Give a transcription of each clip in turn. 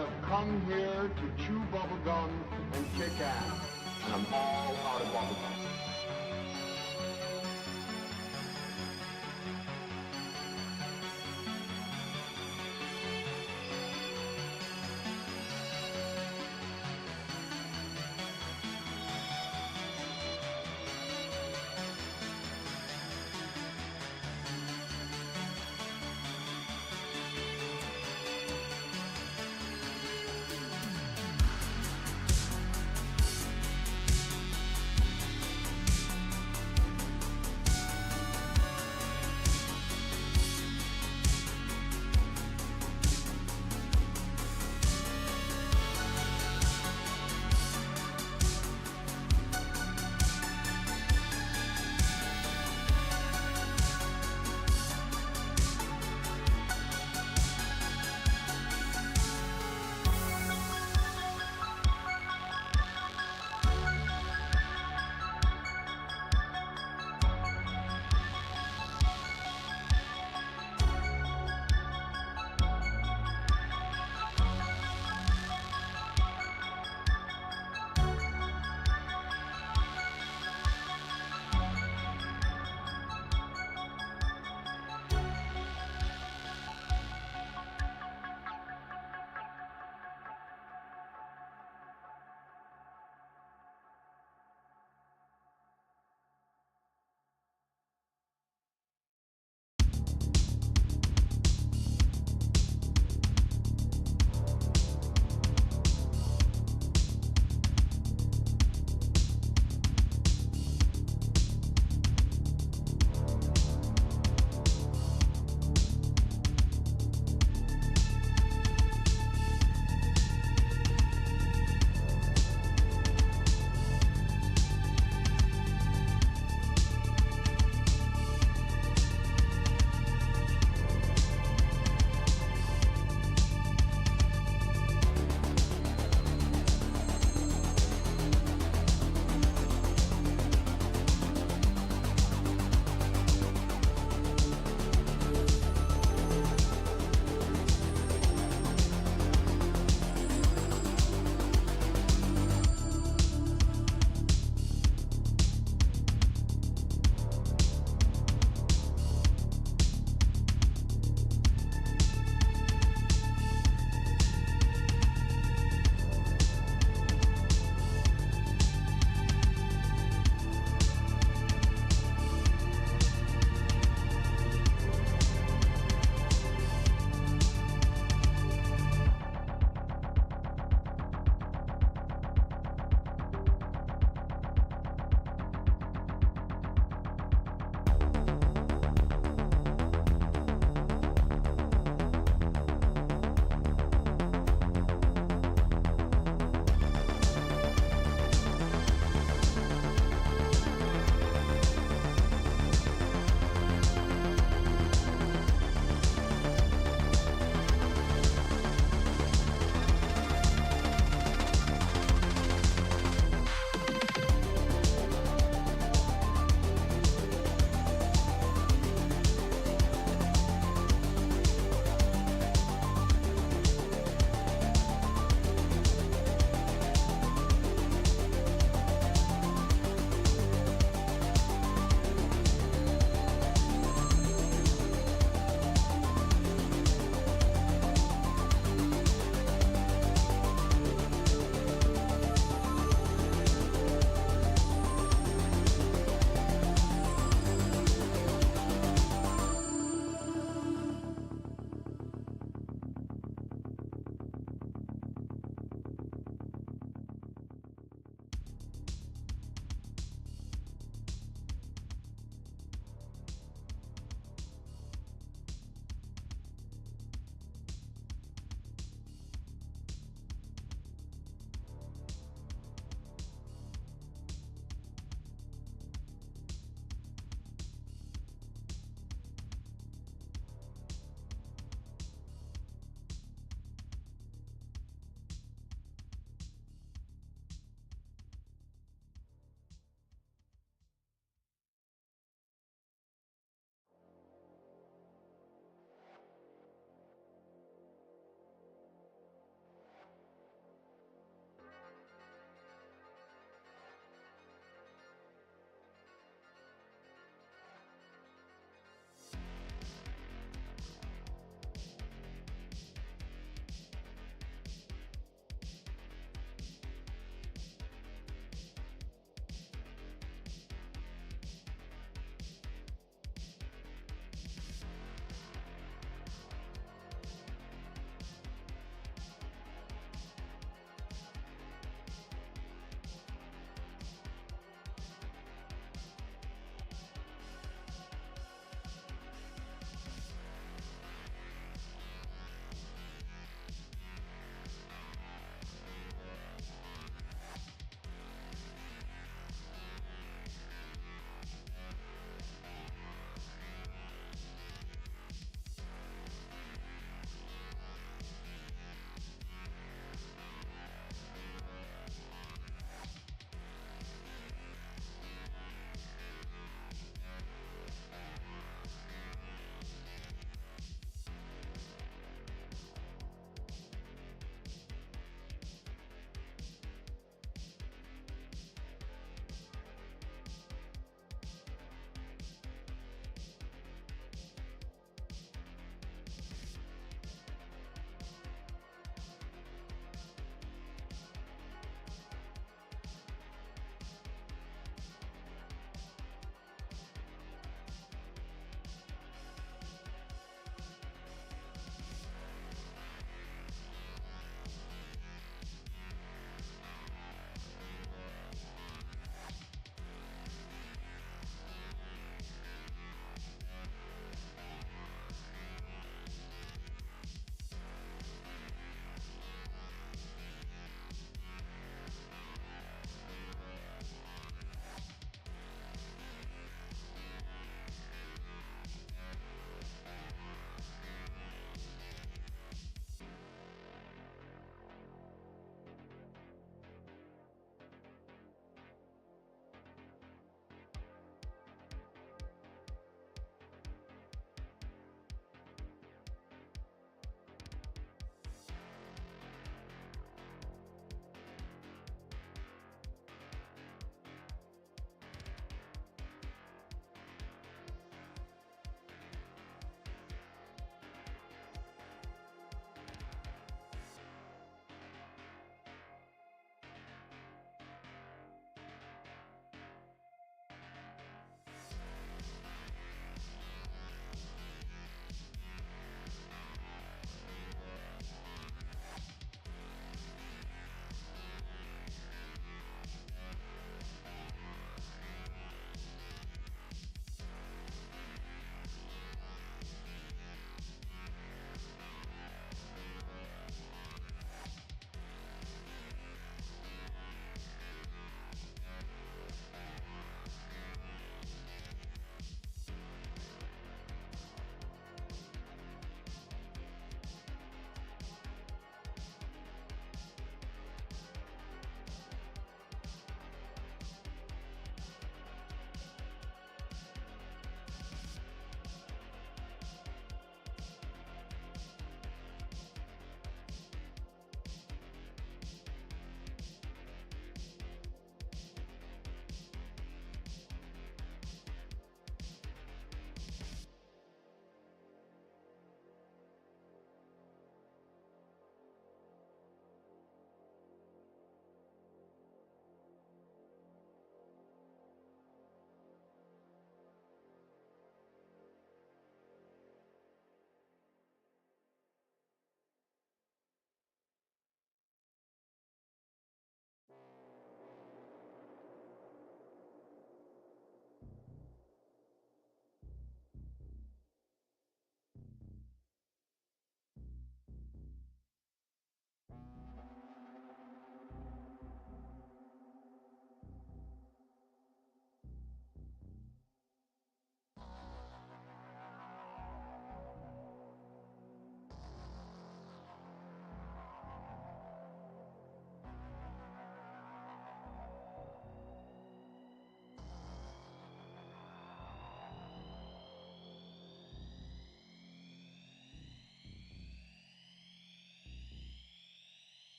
have come here to chew bubblegum and kick ass. And I'm all out of bubblegum.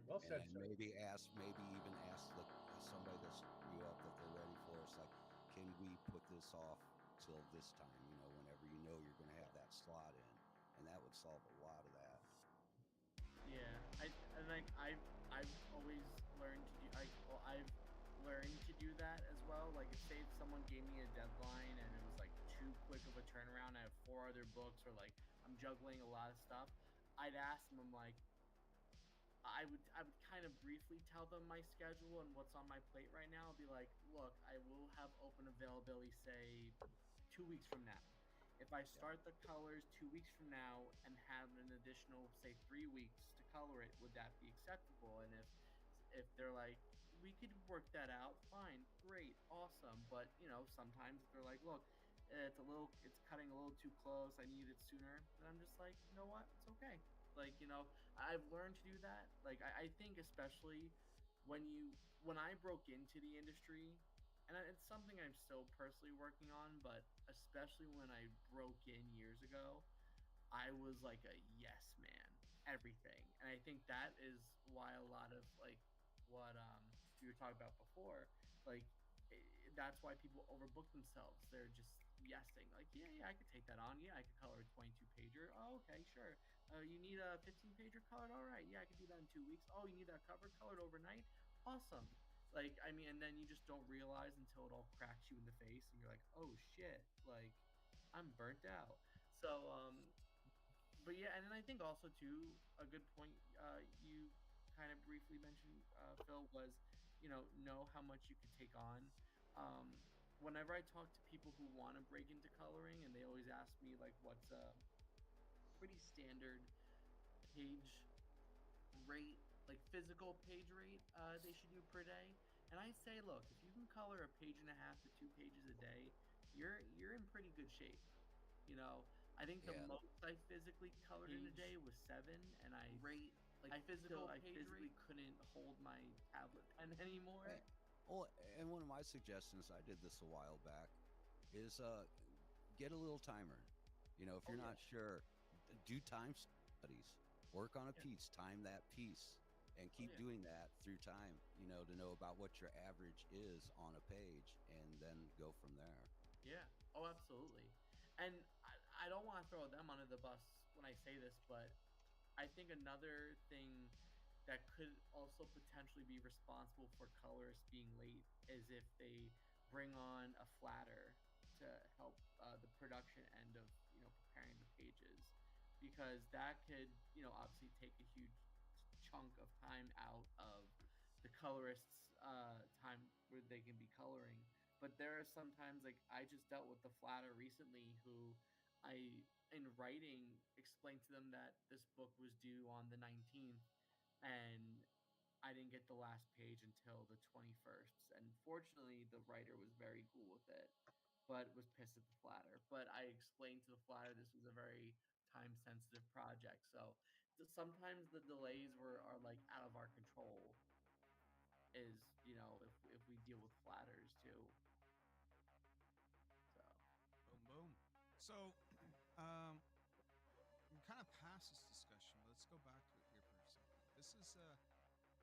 Well and said, then sir. maybe even ask somebody that's you up that they're ready for. It's like, can we put this off till this time? Whenever you know you're going to have that slot in, and that would solve a lot of that. Yeah, and like I've always learned to do I've learned to do that as well. Like, if say if someone gave me a deadline and it was like too quick of a turnaround, I have four other books, or like I'm juggling a lot of stuff, I'd ask them. I'm like, I would kind of briefly tell them my schedule and what's on my plate right now. I'll be like, look, I will have open availability, say 2 weeks from now. If I Yeah. start the colors 2 weeks from now and have an additional, say, 3 weeks to color it, would that be acceptable? And if they're like, we could work that out, fine, great, awesome. But sometimes if they're like, look, it's cutting a little too close, I need it sooner, then I'm just like, you know what, it's okay. Like, I've learned to do that. Like, I think especially when I broke into the industry, and it's something I'm still personally working on, but especially when I broke in years ago, I was like a yes man, everything. And I think that is why a lot of like what we were talking about before, like that's why people overbook themselves. They're just yesing, like, yeah, I could take that on. Yeah, I could color a 22 pager. Oh, okay, sure. You need a 15 pager colored? All right, yeah, I could do that in 2 weeks. Oh, you need that cover colored overnight? Awesome. Like, I mean, and then you just don't realize until it all cracks you in the face, and you're like, oh shit, like I'm burnt out. So, but yeah, and then I think also too a good point you kind of briefly mentioned, Phil, was know how much you could take on. Um, Whenever I talk to people who want to break into coloring, and they always ask me like what's a pretty standard page rate, like physical page rate, they should do per day. And I say, look, if you can color a page and a half to 2 pages a day, you're in pretty good shape. You know, I think the Yeah. most I physically colored in a day was 7, and I physically couldn't hold my tablet pen anymore. Eh, Well, and one of my suggestions, I did this a while back, is get a little timer. If Oh you're yeah, not sure, do time studies. Work on a yeah, piece, time that piece, and oh keep yeah, doing that through time. To know about what your average is on a page, and then go from there. yeah. Oh, absolutely. And I don't want to throw them under the bus when I say this, but I think another thing that could also potentially be responsible for colorists being late is if they bring on a flatter to help the production end of preparing the pages, because that could obviously take a huge chunk of time out of the colorist's time where they can be coloring. But there are sometimes, like, I just dealt with the flatter recently who I, in writing, explained to them that this book was due on the 19th, and I didn't get the last page until the 21st. And fortunately, the writer was very cool with it, but was pissed at the flatter. But I explained to the flatter this was a very time sensitive project. So sometimes the delays are like out of our control, is if we deal with flatters too. So Boom, boom. So, um, we're kind of past this discussion, but let's go back to it here for a second. This is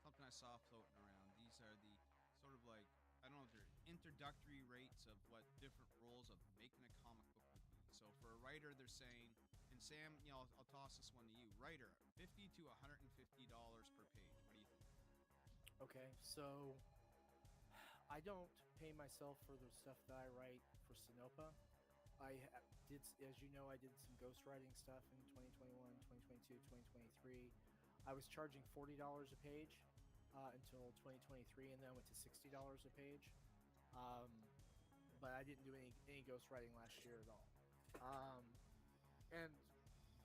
something I saw floating around. These are the sort of like, I don't know if they're introductory rates of what different roles of making a comic book would be. So for a writer, they're saying, and Sam, I'll toss this one to you. Writer, $50 to $150 per page. What do you think? Okay, so I don't pay myself for the stuff that I write for Sinopa. Did, as you know, I did some ghostwriting stuff in 2021, 2022, 2023. I was charging $40 a page until 2023, and then went to $60 a page. Um, but I didn't do any ghostwriting last year at all. And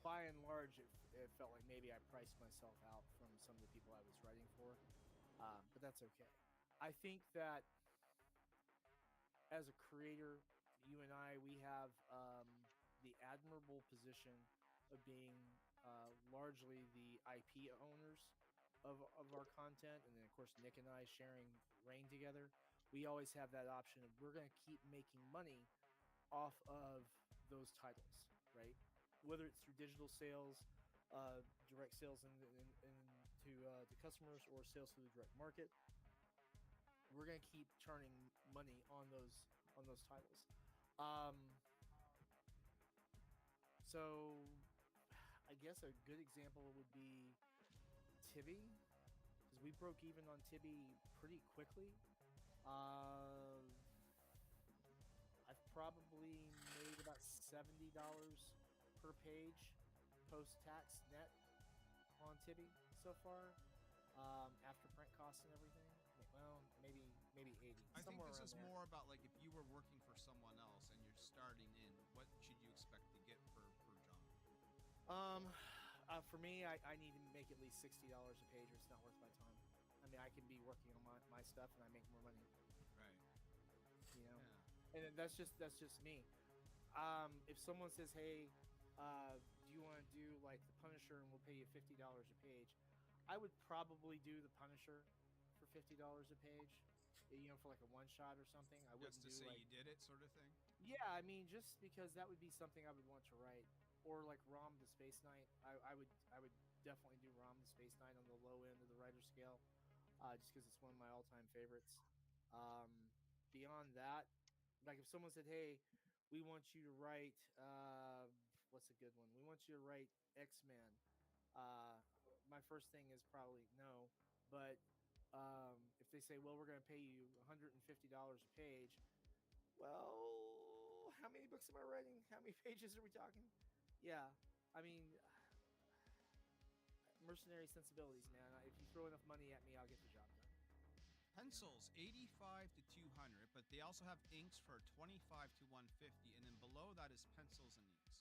by and large, it felt like maybe I priced myself out from some of the people I was writing for. But that's okay. I think that as a creator, you and I, we have the admirable position of being largely the IP owners of our content. And then, of course, Nick and I sharing reign together. We always have that option of we're going to keep making money off of those titles, right? Whether it's through digital sales, direct sales into to customers or sales through the direct market, we're gonna keep churning money on those titles. Um, so I guess a good example would be Tibby, because we broke even on Tibby pretty quickly. Uh, I've probably made about $70 per page post tax net on Tibby so far, after print costs and everything. Well, maybe 80, I think somewhere this around is there. more about like if you were working for someone else and you're starting in, what should you expect to get per job? Um, for me, I need to make at least $60 a page, or it's not worth my time. I mean, I can be working on my stuff and I make more money, Right. you know. Yeah. And that's just me. If someone says, "Hey, do you want to do like the Punisher and we'll pay you $50 a page?" I would probably do the Punisher for $50 a page. You know, for like a one shot or something. I Just wouldn't to do say like, you did it, sort of thing. yeah. I mean, just because that would be something I would want to write, or like Rom the Space Knight. I would definitely do Rom the Space Knight on the low end of the writer scale, just because it's one of my all time favorites. Um, Beyond that, like if someone said, "Hey, we want you to write what's a good one? We want you to write X-Men." Uh, my first thing is probably no, but if they say, "Well, we're going to pay you $150 a page," well, how many books am I writing? How many pages are we talking? Yeah, I mean, mercenary sensibilities, man. If you throw enough money at me, I'll get the job done. Pencils 85 to 200, but they also have inks for 25 to 150, and then below that is pencils and inks.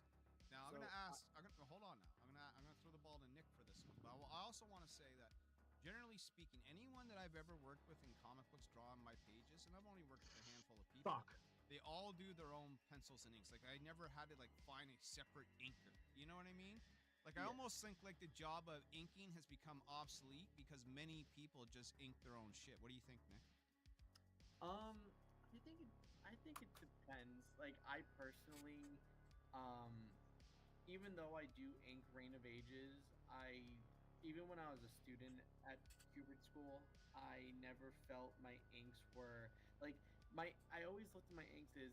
Now I'm So, gonna ask. I'm gonna hold on now. I'm gonna throw the ball to Nick for this one. But I also want to say that, generally speaking, anyone that I've ever worked with in comic books drawing my pages, and I've only worked with a handful of people. Fuck. They all do their own pencils and inks. Like I never had to like find a separate inker. You know what I mean? Like I Yeah. almost think like the job of inking has become obsolete because many people just ink their own shit. What do you think, Nick? Um, I think it depends. Like I personally, um, even though I do ink Reign of Ages, I even when I was a student at Hubert School, I never felt my inks were like my. I always looked at my inks as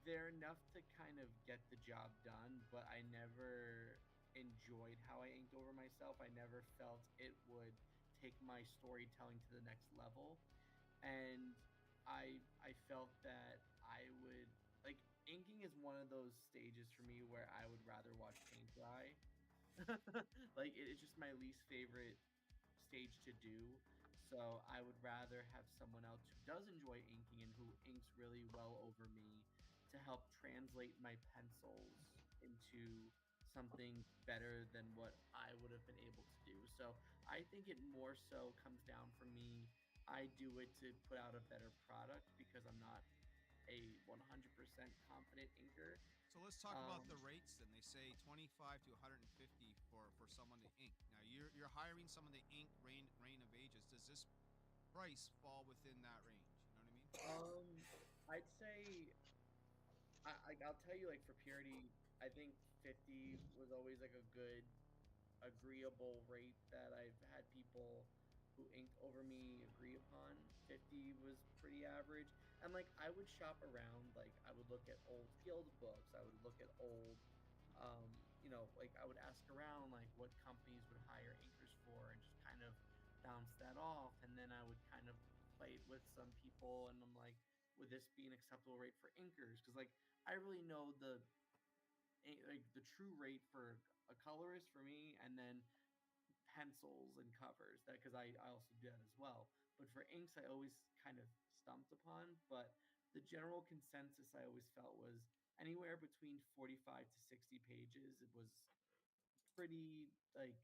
they're enough to kind of get the job done, but I never enjoyed how I inked over myself. I never felt it would take my storytelling to the next level, and I felt that I would like inking is one of those stages for me where I would rather watch paint dry. Like it's just my least favorite stage to do. So I would rather have someone else who does enjoy inking and who inks really well over me to help translate my pencils into something better than what I would have been able to do. So I think it more so comes down for me. I do it to put out a better product because I'm not a 100% confident inker. So let's talk about the Um, rates then. They say 25 to 150 for someone to ink. Now you're hiring someone to ink Reign of Ages. Does this price fall within that range? You know what I mean? I'd say I'll tell you like for purity, I think 50 was always like a good agreeable rate that I've had people who inked over me agree upon. 50 was pretty average. And like I would shop around, like I would look at old guild books, I would look at old like I would ask around like what companies would hire inkers for and just kind of bounce that off and then I would kind of play it with some people and I'm like would this be an acceptable rate for inkers because like I really know like the true rate for a colorist for me and then pencils and covers that because I also do that as well but for inks I always kind of stumped upon but the general consensus I always felt was anywhere between 45 to 60 pages it was pretty like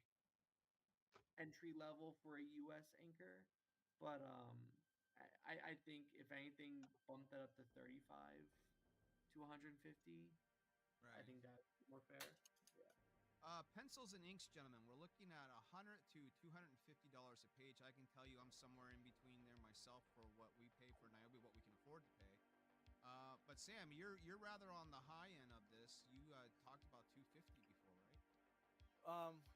entry level for a US inker but I think if anything bump that up to 35 to 150 I Right. think that's more fair yeah. Pencils and inks, gentlemen. We're looking at $100 to $250 a page. I can tell you, I'm somewhere in between there myself for what we pay for Niobe, what we can afford to pay. But Sam, you're rather on the high end of this. You talked about 250 before, right?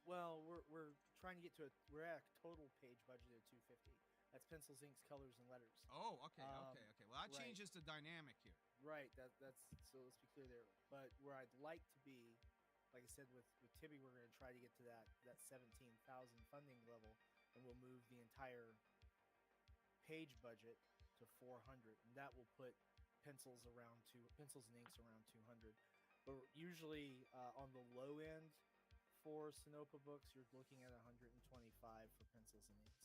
Well, we're trying to get to we're at a total page budget of 250. That's pencils, inks, colors, and letters. Oh, okay, Um, okay, okay. Well, that right. changes the dynamic here. Right. That's so. Let's be clear there. But where I'd like to be, like I said, with Tibby, we're going to try to get to that 17,000 funding level, and we'll move the entire page budget to 400, and that will put pencils and inks around 200. But usually on the low end for Sinopa books, you're looking at 125 for pencils and inks.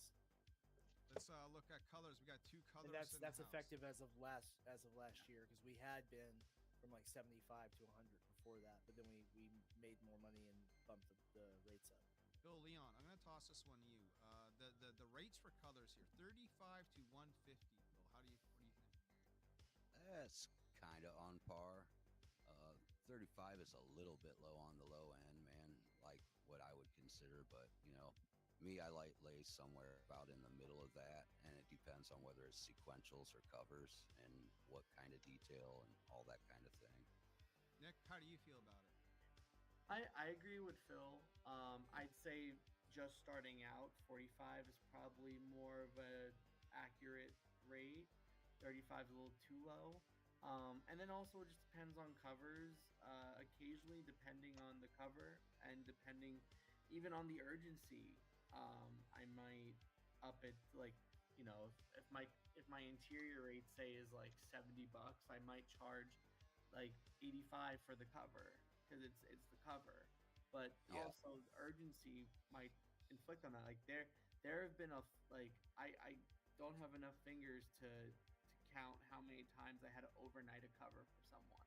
Let's look at colors. We got 2 colors. And that's in the house. effective as of last year, because we had been from like 75 to 100 before that, but then we made more money and bumped the rates up. Bill Leon, I'm going to toss this one to you. The rates for colors here, 35 to 150. Bill, what do you think? That's kind of on par. 35 is a little bit low on the low end, man, like what I would consider. But, me, I lay somewhere about in the middle of that, and it depends on whether it's sequentials or covers and what kind of detail and all that kind of thing. Nick, how do you feel about it? I agree with Phil. I'd say just starting out, 45 is probably more of a accurate rate. 35 is a little too low. And then also it just depends on covers. Occasionally, depending on the cover and depending even on the urgency, I might up it like, if my interior rate say is like $70, I might charge like 85 for the cover because it's the cover. But Yeah. also the urgency might inflict on that. Like there have been I don't have enough fingers to count how many times I had to overnight a cover for someone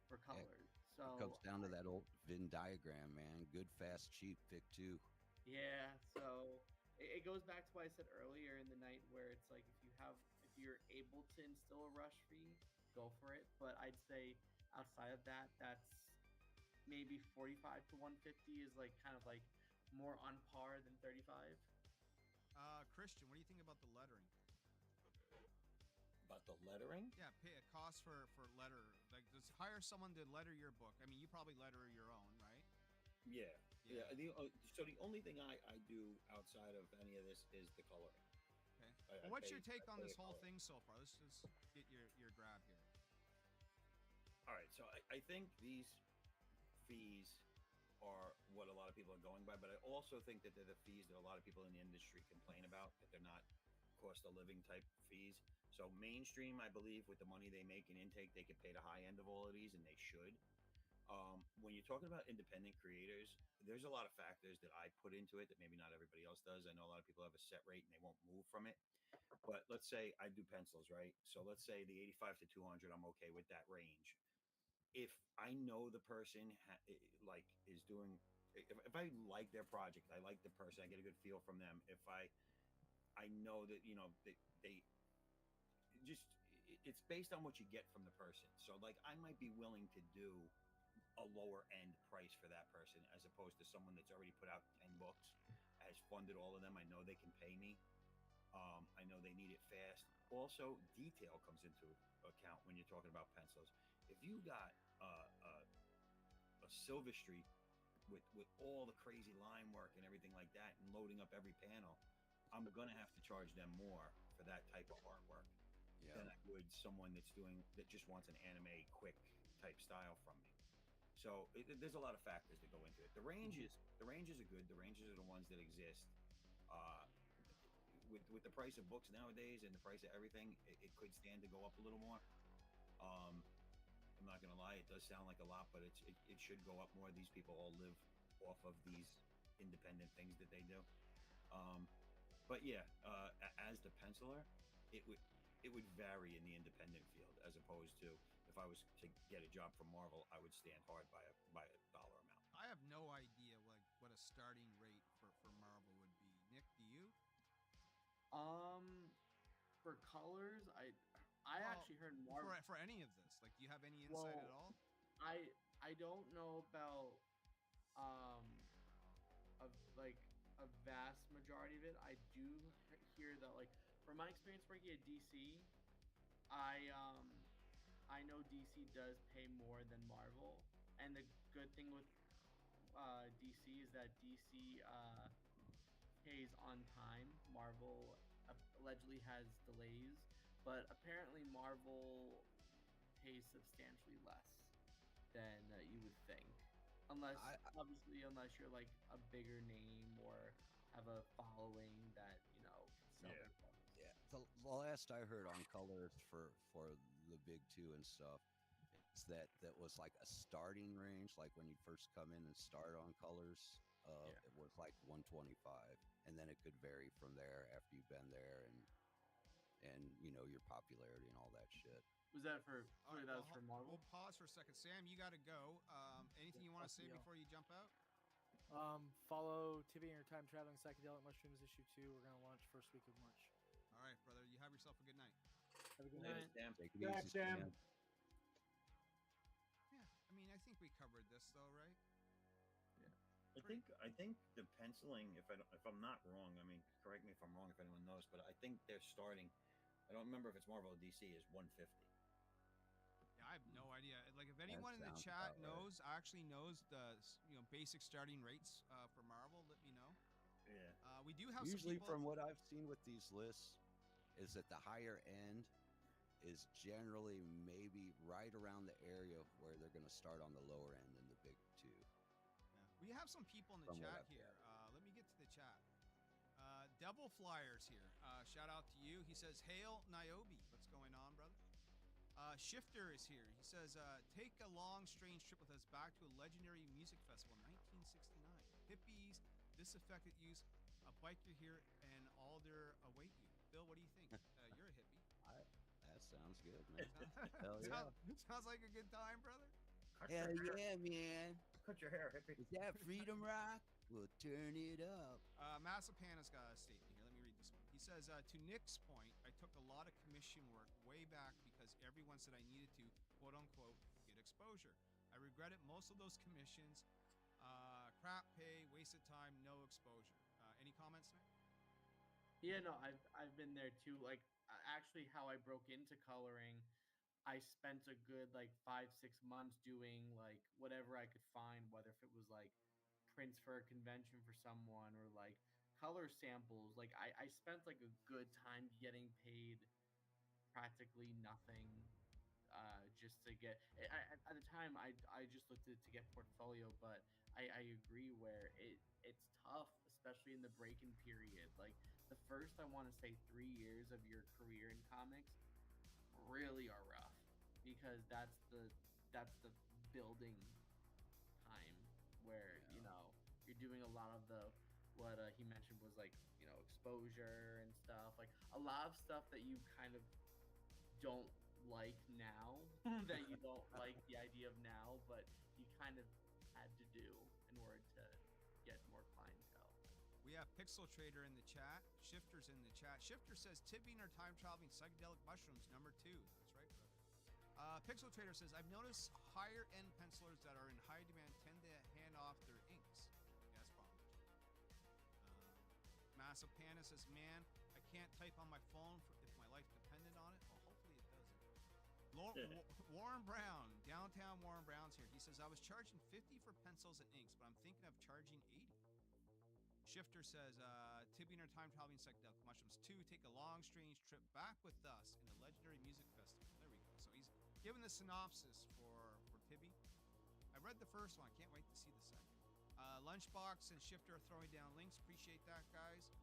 for colors. So It comes down to that old Venn diagram, man. Good, fast, cheap, pick 2. yeah, so it goes back to what I said earlier in the night, where it's like if you're able to instill a rush fee, go for it. But I'd say outside of that, that's maybe 45 to 150 is like kind of like more on par than 35. Christian, what do you think about the lettering? About the lettering? Yeah, pay a cost for letter. Like, just hire someone to letter your book. I mean, you probably letter your own, right? Yeah. So the only thing I do outside of any of this is the coloring. Okay. I Well, what's pay- your take I on pay this a whole color. thing so far? Let's just get your grab here. All right, so I think these fees are what a lot of people are going by, but I also think that they're the fees that a lot of people in the industry complain about, that they're not cost of living type fees. So mainstream, I believe, with the money they make in intake, they can pay the high end of all of these, and they should. When you're talking about independent creators, there's a lot of factors that I put into it that maybe not everybody else does. I know a lot of people have a set rate and they won't move from it. But let's say I do pencils, right? So let's say the 85 to 200, I'm okay with that range. If I know the person is doing, if I like their project, I like the person, I get a good feel from them. If I know that they just, it's based on what you get from the person. So like I might be willing to do a lower end price for that person as opposed to someone that's already put out 10 books, has funded all of them. I know they can pay me. I know they need it fast. Also, detail comes into account when you're talking about pencils. If you got a Silver Street with all the crazy line work and everything like that and loading up every panel, I'm gonna have to charge them more for that type of artwork than I would someone that just wants an anime quick type style from me. So there's a lot of factors that go into it. The ranges are good. The ranges are the ones that exist. With the price of books nowadays and the price of everything, it could stand to go up a little more. I'm not gonna lie, it does sound like a lot, but it should go up more. These people all live off of these independent things that they do. But yeah, as the penciler, it would vary in the independent field as opposed to if I was to get a job from Marvel, I would stand hard by a dollar amount. I have no idea what a starting rate for Marvel would be. Nick, do you? For colors, I actually heard Marvel for any of this. Like, do you have any insight at all? I don't know about a vast majority of it. I do hear that, like, from my experience working at DC, I know DC does pay more than Marvel, and the good thing with DC is that DC pays on time. Marvel allegedly has delays, but apparently Marvel pays substantially less than you would think. Unless, obviously, unless you're like a bigger name or have a following that can sell Yeah. their books. Yeah, the last I heard on colors for the big two and stuff is that was like a starting range, like when you first come in and start on colors, Yeah. it was like 125, and then it could vary from there after you've been there and your popularity and all that shit. Was that for? All Sorry, right, that well, was for Marvel. we'll pause for a second. Sam, you got to go. Anything you want to fuck say you. before you jump out? Follow Tibby and Your Time Traveling Psychedelic Mushrooms issue 2. We're gonna launch first week of March. All right, brother. You have yourself a good night. Have a good Later, night. Sam. Take it Back, easy, Sam. Stan. Yeah, I mean, I think we covered this though, right? I think the penciling, if I'm not wrong, I mean, correct me if I'm wrong if anyone knows, but I think they're starting. I don't remember if it's Marvel or DC is 150. Yeah, I have no idea. Like, if anyone in the sounds chat about right. actually knows the basic starting rates for Marvel, let me know. Yeah. We do have Usually, some people. from what I've seen with these lists, is that the higher end is generally maybe right around the area where they're going to start on the lower end in the big two. Yeah. We have some people in the From what chat I've here. gathered. Let me get to the chat. Devil Flyers here. Shout out to you. He says, "Hail Niobe." What's going on, brother? Shifter is here. He says, "Take a long, strange trip with us back to a legendary music festival, 1969. Hippies, disaffected youth, a biker here, and all there await you." Bill, what do you think? You're a hippie. That sounds good, man. Hell Sounds, yeah. sounds like a good time, brother. Cut Hell your hair. yeah, man. Cut your hair, hippie. Is that Freedom Rock? We'll turn it up. Massapana's got a statement here. Let me read this one. He says, to Nick's point, I took a lot of commission work way back because everyone said I needed to, quote unquote, get exposure. I regretted most of those commissions. Crap pay, wasted time, no exposure. Any comments, Nick? Yeah, no, I've been there too. Like, actually, how I broke into coloring, I spent a good like 5-6 months doing like whatever I could find, whether if it was like prints for a convention for someone or like color samples. Like, I spent like a good time getting paid practically nothing, just to get. At the time, I just looked at it to get portfolio, but I agree where it's tough, especially in the break-in period. Like, the first, I want to say, 3 years of your career in comics really are rough because that's the building time where you're doing a lot of the what he mentioned was like exposure and stuff, like a lot of stuff that you kind of don't like now that you don't like the idea of now, but you kind of had to do in order to get more clientele. We have Pixel Trader in the chat. Shifter's in the chat. Shifter says, "Tipping or time traveling psychedelic mushrooms, number 2." That's right, brother. Pixel Trader says, "I've noticed higher end pencilers that are in high demand tend to hand off their inks." Yes, Bomber. Massapana says, "Man, I can't type on my phone if my life depended on it." Well, hopefully it doesn't. Warren Brown, downtown Warren Brown's here. He says, "I was charging 50 for pencils and inks, but I'm thinking of charging 80. Shifter says, "Tipping or time traveling psychedelic mushrooms 2. Take a long, strange trip back with us in the legendary music festival." There we go. So he's given the synopsis for Tibby. I read the first one. I can't wait to see the second. Lunchbox and Shifter are throwing down links. Appreciate that, guys.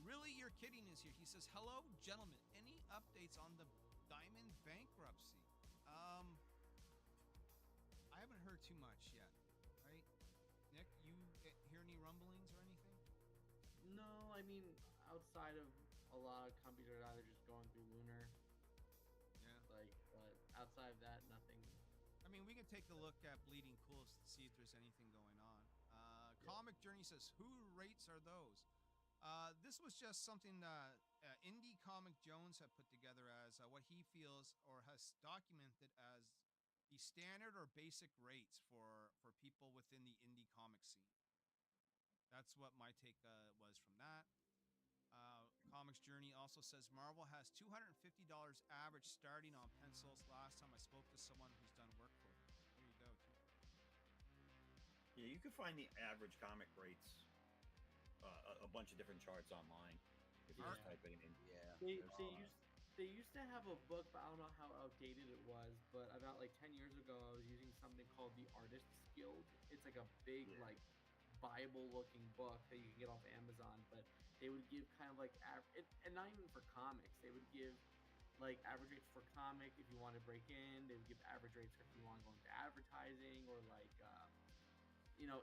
Really, you're kidding is here. He says, "Hello, gentlemen. Any updates on the Diamond bankruptcy?" I haven't heard too much yet. Right, Nick? You hear any rumblings or anything? No, I mean, outside of a lot of companies are either just going through Lunar, Yeah. like, but outside of that, nothing. I mean, we can take a look at Bleeding Coolest to see if there's anything going on. Comic Journey says, "Who rates are those?" This was just something that Indie Comic Jones had put together as what he feels or has documented as the standard or basic rates for people within the indie comic scene. That's what my take was from that. Comics Journey also says Marvel has $250 average starting on pencils. Last time I spoke to someone who's done work for them. There you go. Yeah, you can find the average comic rates a bunch of different charts online if you Art- just type it in. Yeah. They there's they a lot. used they used to have a book, but I don't know how outdated it was. But about like 10 years ago, I was using something called the Artist's Guild. It's like a big Yeah. like Bible-looking book that you can get off Amazon. But they would give kind of like and not even for comics. They would give like average rates for comic if you want to break in. They would give average rates if you want to go into advertising or like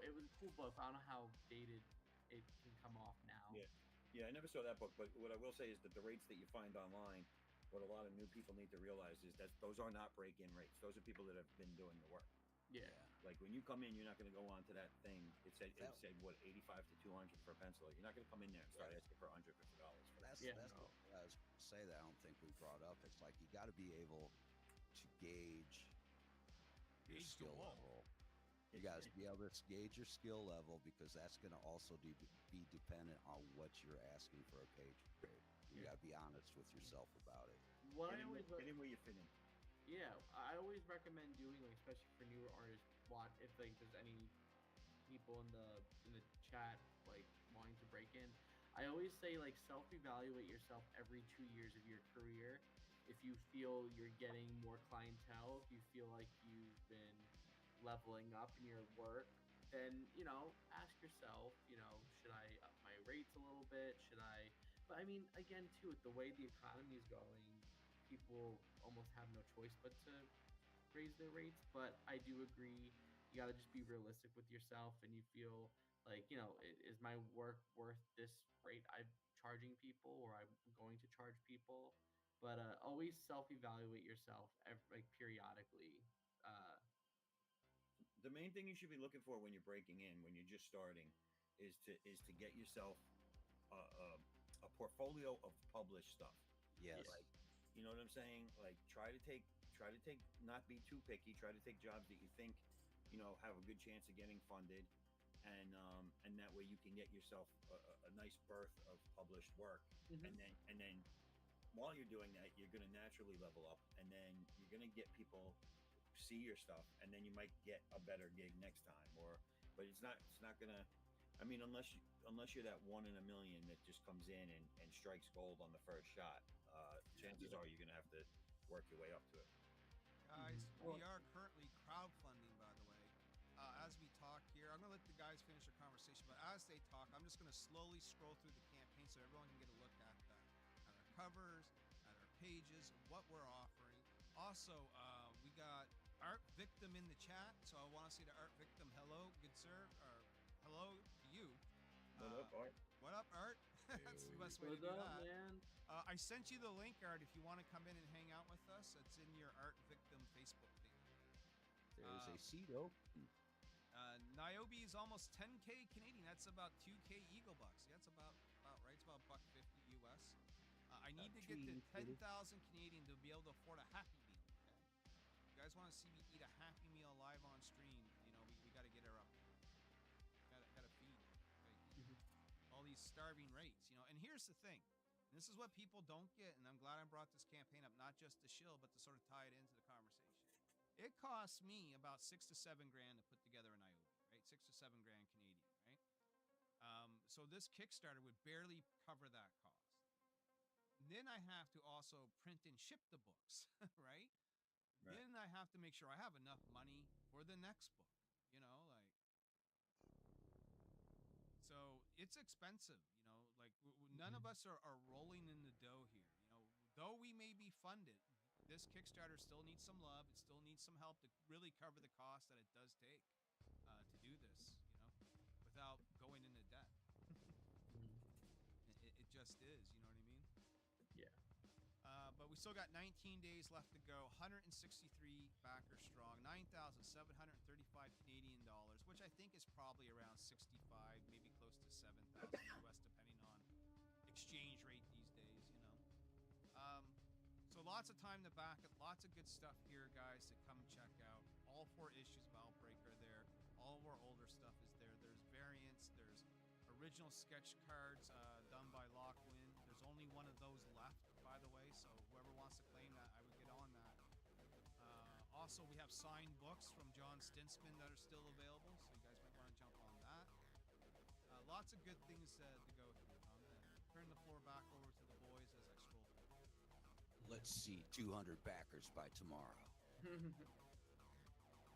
it was a cool book. But I don't know how dated it can come off now. Yeah, yeah. I never saw that book, but what I will say is that the rates that you find online, what a lot of new people need to realize is that those are not break-in rates. Those are people that have been doing the work. Yeah. Yeah. Like when you come in, you're not going to go onto that thing. It That- said what 85 to 200 for a pencil. You're not going to come in there and start Right. asking for $150 for that. That's Yeah. that's No. what I was say that I don't think we brought up. It's like you got to be able to gauge your Gauge the skill wall. level. You guys be able to gauge your skill level because that's going to also be dependent on what you're asking for a page grade. You Yeah. got to be honest with yourself about it. What Get I in, always get in where you fit in. Yeah, I always recommend doing, like, especially for newer artists. Watch if like there's any people in the chat like wanting to break in. I always say like self-evaluate yourself every 2 years of your career. If you feel you're getting more clientele, if you feel like you've been leveling up in your work, then ask yourself, should I up my rates a little bit? Should I? But I mean, again, too, with the way the economy is going, people almost have no choice but to raise their rates. But I do agree, you got to just be realistic with yourself, and you feel like, is my work worth this rate I'm charging people, or I'm going to charge people? But always self-evaluate yourself, like periodically. Uh, The main thing you should be looking for when you're breaking in, when you're just starting, is to get yourself a, a, a portfolio of published stuff. Yes. Like, you know what I'm saying? Like, try to take, not be too picky. Try to take jobs that you think, have a good chance of getting funded, and that way you can get yourself a nice berth of published work, Mhm. and then while you're doing that, you're going to naturally level up, and then you're going to get people see your stuff, and then you might get a better gig next time. But it's not gonna. I mean, unless you're that one in a million that just comes in and strikes gold on the first shot, chances are you're gonna have to work your way up to it. Guys, Well- we are currently crowdfunding, by the way. As we talk here, I'm going to let the guys finish their conversation, but as they talk, I'm just going to slowly scroll through the campaign so everyone can get a look at our covers, at our pages, what we're offering. Also, we got Art Victim in the chat, so I want to say to Art Victim, hello, good sir, or hello to you. What up, Art? What up, Art? That's the best way to What's do up, that. man? I sent you the link, Art, if you want to come in and hang out with us. It's in your Art Victim Facebook page. There's a Um, seat open. Niobe is almost 10K Canadian. That's about 2K Eagle bucks. Yeah, that's about right. It's about $1.50 US. I need to get to cheese, kitty. 10,000 Canadian to be able to afford a Happy Meal. Okay? You guys want to see me eat a Happy Meal live on stream? We got to get her up. Got to feed. Mhm. All these starving rates. And here's the thing. And this is what people don't get, and I'm glad I brought this campaign up, not just to shill, but to sort of tie it into the conversation. It costs me about 6 to 7 grand to put together an IOB, right? 6 to 7 grand Canadian, right? So this Kickstarter would barely cover that cost. Then I have to also print and ship the books, right? Right. Then I have to make sure I have enough money for the next book, like. So it's expensive, like none of us are rolling in the dough here, though we may be funded. This Kickstarter still needs some love. It still needs some help to really cover the cost that it does take to do this, without going into debt. It just is, you know what I mean? Yeah. But we still got 19 days left to go. 163 backers strong. 9,735 Canadian dollars, which I think is probably around 65, maybe close to 7,000 US, depending on exchange rate these days. So lots of time to back it. Lots of good stuff here, guys, to come check out. All 4 issues of Outbreak are there. All of our older stuff is there. There's variants. There's original sketch cards done by Lachlan. There's only one of those left, by the way, so whoever wants to claim that, I would get on that. Also, we have signed books from John Stinsman that are still available, so you guys might want to jump on that. Lots lots of good things to go here. Turn the floor back over to the boys as I scroll through. Let's see 200 backers by tomorrow.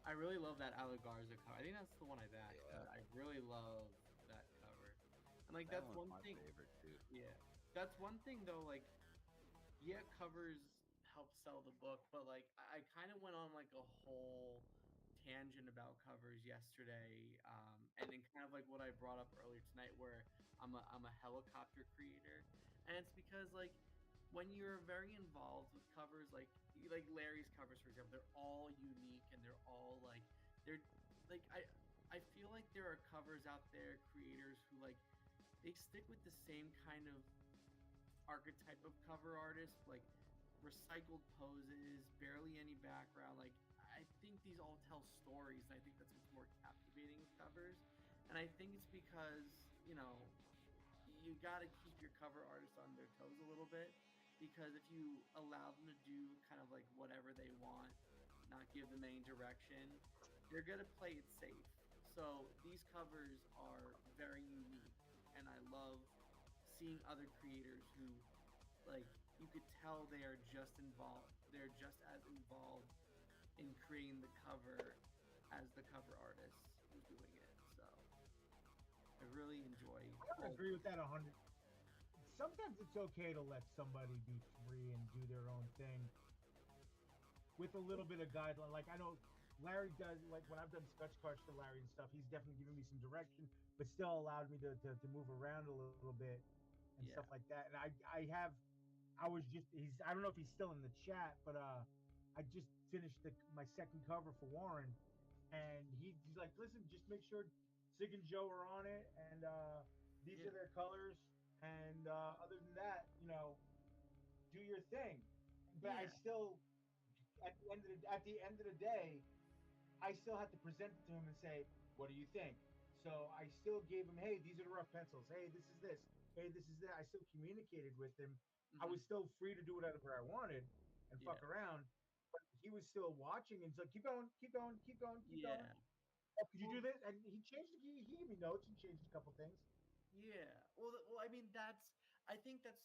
I really love that Aligarza cover. I think that's the one I backed. Yeah. I really love that cover. And like That that's one's one my thing. favorite too. Yeah. That's one thing though, like yeah, covers help sell the book, but like I kind of went on like a whole tangent about covers yesterday, and then kind of like what I brought up earlier tonight, where I'm a helicopter creator, and it's because like when you're very involved with covers, like Larry's covers for example, they're all unique and they're all like they're like I feel like there are covers out there, creators who like they stick with the same kind of archetype of cover artist, like recycled poses, barely any background. Like I think these all tell stories, and I think that's what's more captivating with covers. And I think it's because you got to keep your cover artists on their toes a little bit, because if you allow them to do kind of like whatever they want, not give them any direction, they're gonna play it safe. So these covers are very unique, and I love seeing other creators who like you could tell they are just involved, they're just as involved in creating the cover as the cover artist who's doing it. So I really enjoy I agree with that 100. Sometimes it's okay to let somebody be free and do their own thing with a little bit of guideline. Like I know Larry does, like when I've done sketch cards for Larry and stuff, he's definitely given me some direction, but still allowed me to move around a little bit and Yeah. stuff like that. And I don't know if he's still in the chat, but I just finished my second cover for Warren, and he's like, listen, just make sure Sig and Joe are on it, and these Yeah. are their colors, and other than that, do your thing. But I Yeah. still, at the end of the day, I still had to present it to him and say, what do you think? So I still gave him, hey, these are the rough pencils. Hey, this is this. Hey, this is that. I still communicated with him. I Mhm. was still free to do whatever I wanted and Yeah. fuck around. But he was still watching and so keep going, keep going, keep going, keep going. Yeah. Oh, could you Well, do this? And he changed. He gave me notes and changed a couple things. yeah. Well, I mean, I think that's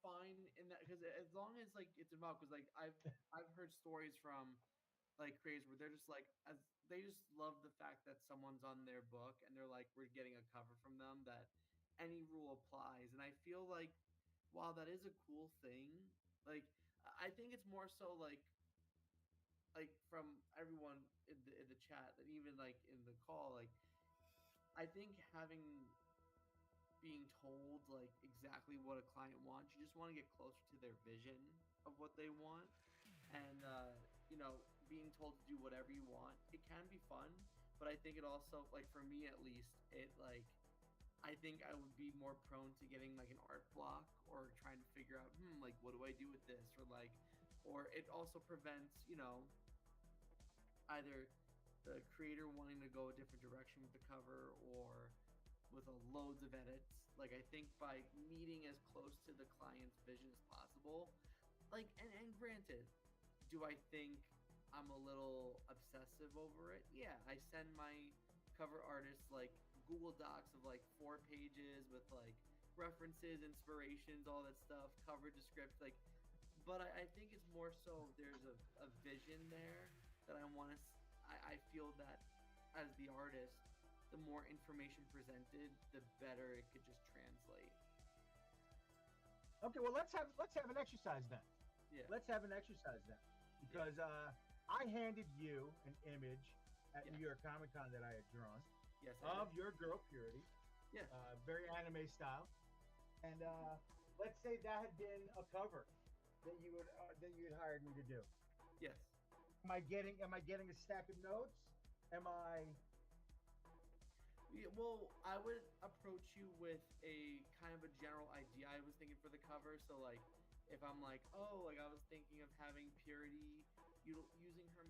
fine in that, because as long as like it's involved, because like I've heard stories from like creators where they're just like as they just love the fact that someone's on their book and they're like we're getting a cover from them, that any rule applies. And I feel like while that is a cool thing, like I think it's more so like from everyone in the chat, that even like in the call, like I think having being told like exactly what a client wants, you just want to get closer to their vision of what they want. And being told to do whatever you want, it can be fun, but I think it also, like for me at least, it like I think I would be more prone to getting like an art block, or trying to figure out like what do I do with this, or it also prevents either the creator wanting to go a different direction with the cover, or with loads of edits. Like I think by meeting as close to the client's vision as possible, like and granted, do I think I'm a little obsessive over it? Yeah, I send my cover artists like Google Docs of like 4 pages with like references, inspirations, all that stuff, cover descript, like. But I think it's more so there's a vision there that I want to. I feel that as the artist, the more information presented, the better it could just translate. Okay, well let's have an exercise then. Yeah. Let's have an exercise then, because I handed you an image at Yeah. New York Comic Con that I had drawn Yes. I of did. your girl Purity, Yeah. very anime style, and let's say that had been a cover that you had hired me to do. Yes. Am I getting a stack of notes? Am I? Yeah, well, I would approach you with a kind of a general idea I was thinking for the cover. So, like, if I'm like, oh, like I was thinking of having Purity using her